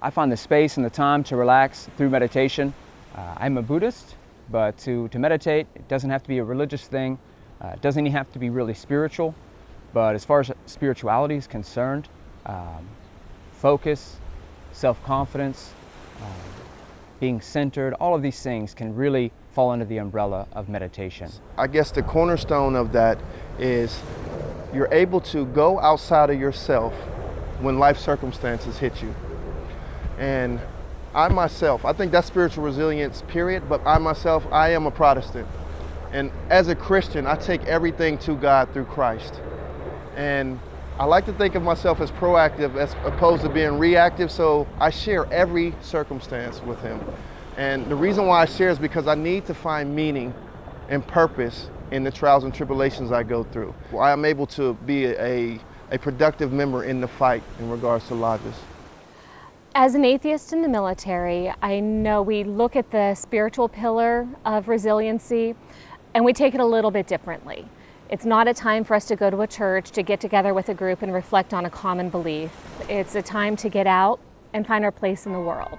I find the space and the time to relax through meditation. I'm a Buddhist, but to meditate, it doesn't have to be a religious thing. It doesn't even have to be really spiritual. But as far as spirituality is concerned, focus, self-confidence, being centered, all of these things can really fall under the umbrella of meditation. I guess the cornerstone of that is you're able to go outside of yourself when life circumstances hit you. And I myself, I think that's spiritual resilience, period, but I myself, I am a Protestant. And as a Christian, I take everything to God through Christ. And I like to think of myself as proactive as opposed to being reactive, so I share every circumstance with Him. And the reason why I share is because I need to find meaning and purpose in the trials and tribulations I go through. I am able to be a productive member in the fight in regards to Lajes. As an atheist in the military, I know we look at the spiritual pillar of resiliency and we take it a little bit differently. It's not a time for us to go to a church, to get together with a group and reflect on a common belief. It's a time to get out and find our place in the world.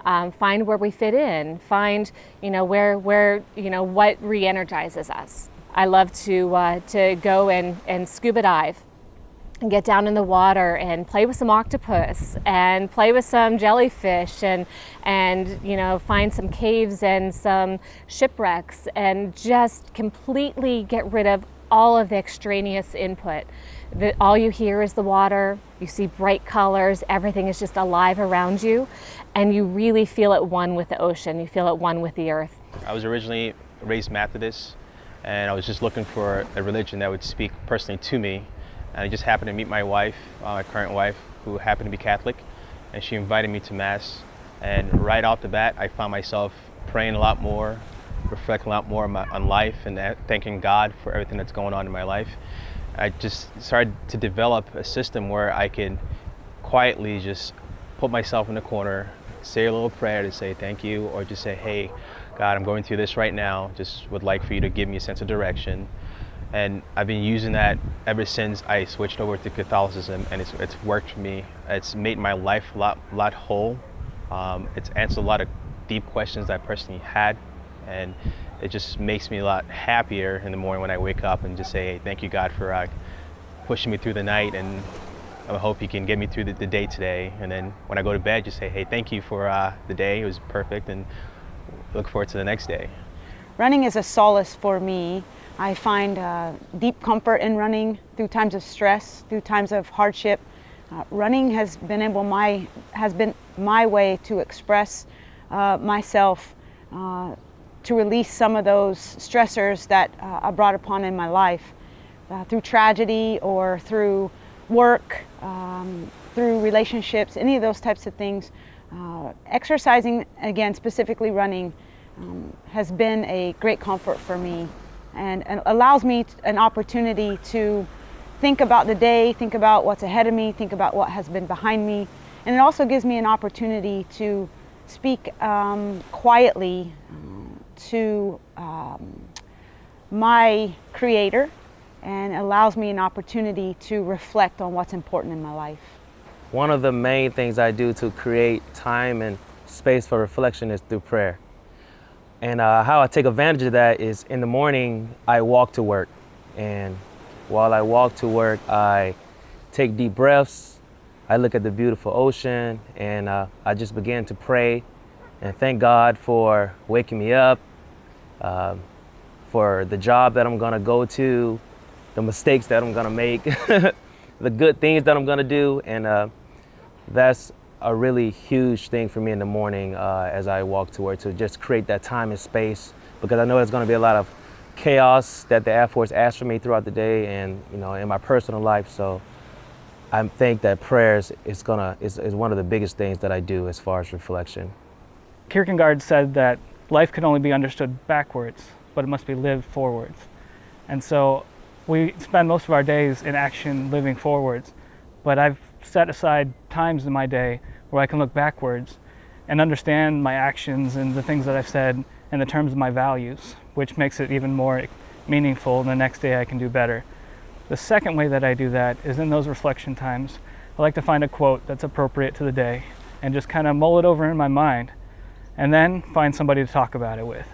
Find where we fit in, find where what re-energizes us. I love to go and scuba dive and get down in the water and play with some octopus and play with some jellyfish and find some caves and some shipwrecks and just completely get rid of all of the extraneous input. All you hear is the water, you see bright colors, everything is just alive around you, and you really feel at one with the ocean, you feel at one with the earth. I was originally raised Methodist, and I was just looking for a religion that would speak personally to me. And I just happened to meet my wife, my current wife, who happened to be Catholic, and she invited me to Mass. And right off the bat, I found myself praying a lot more, reflecting a lot more on life, and thanking God for everything that's going on in my life. I just started to develop a system where I could quietly just put myself in the corner, say a little prayer to say thank you, or just say, hey, God, I'm going through this right now. Just would like for you to give me a sense of direction. And I've been using that ever since I switched over to Catholicism, and it's worked for me. It's made my life a lot whole. It's answered a lot of deep questions that I personally had, and it just makes me a lot happier in the morning when I wake up and just say, hey, thank you, God, for pushing me through the night, and I hope you can get me through the day today. And then when I go to bed, just say, hey, thank you for the day. It was perfect, and look forward to the next day. Running is a solace for me. I find deep comfort in running through times of stress, through times of hardship. Running has been my way to express myself, to release some of those stressors that I brought upon in my life through tragedy or through work, through relationships, any of those types of things. Exercising, again, specifically running, has been a great comfort for me, and allows me an opportunity to think about the day, think about what's ahead of me, think about what has been behind me. And it also gives me an opportunity to speak quietly to my Creator, and allows me an opportunity to reflect on what's important in my life. One of the main things I do to create time and space for reflection is through prayer. And how I take advantage of that is in the morning, I walk to work. And while I walk to work, I take deep breaths, I look at the beautiful ocean, and I just begin to pray and thank God for waking me up, for the job that I'm gonna go to, the mistakes that I'm gonna make, the good things that I'm gonna do. And that's a really huge thing for me in the morning as I walk to work, to just create that time and space, because I know there's gonna be a lot of chaos that the Air Force asks for me throughout the day and in my personal life. So I think that prayers is one of the biggest things that I do as far as reflection. Kierkegaard said that life can only be understood backwards, but it must be lived forwards. And so we spend most of our days in action living forwards, but I've set aside times in my day where I can look backwards and understand my actions and the things that I've said in the terms of my values, which makes it even more meaningful, and the next day I can do better. The second way that I do that is in those reflection times. I like to find a quote that's appropriate to the day and just kind of mull it over in my mind, and then find somebody to talk about it with.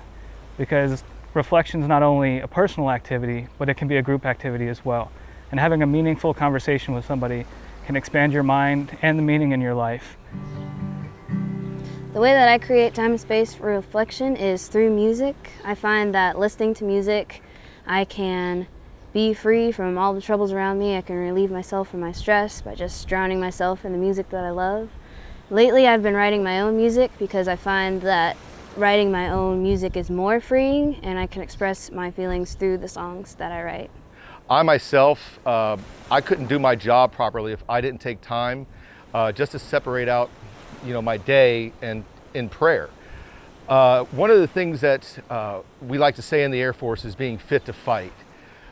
Because reflection is not only a personal activity, but it can be a group activity as well. And having a meaningful conversation with somebody can expand your mind and the meaning in your life. The way that I create time and space for reflection is through music. I find that listening to music, I can be free from all the troubles around me. I can relieve myself from my stress by just drowning myself in the music that I love. Lately, I've been writing my own music because I find that writing my own music is more freeing, and I can express my feelings through the songs that I write. I myself, I couldn't do my job properly if I didn't take time just to separate out, my day and in prayer. One of the things that we like to say in the Air Force is being fit to fight.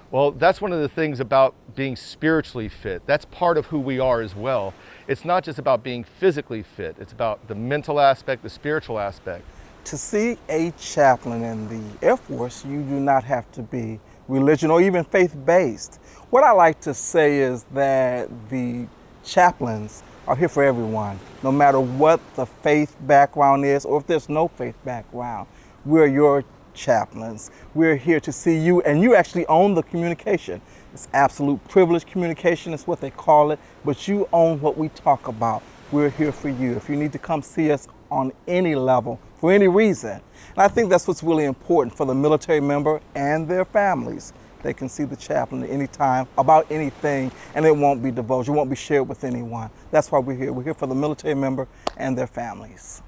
Well, that's one of the things about being spiritually fit. That's part of who we are as well. It's not just about being physically fit. It's about the mental aspect, the spiritual aspect. To see a chaplain in the Air Force, you do not have to be religion or even faith-based. What I like to say is that the chaplains are here for everyone, no matter what the faith background is or if there's no faith background. We're your chaplains. We're here to see you, and you actually own the communication. It's absolute privilege communication, is what they call it, but you own what we talk about. We're here for you. If you need to come see us on any level, for any reason. And I think that's what's really important for the military member and their families. They can see the chaplain at any time about anything, and it won't be divulged. It won't be shared with anyone. That's why we're here. We're here for the military member and their families.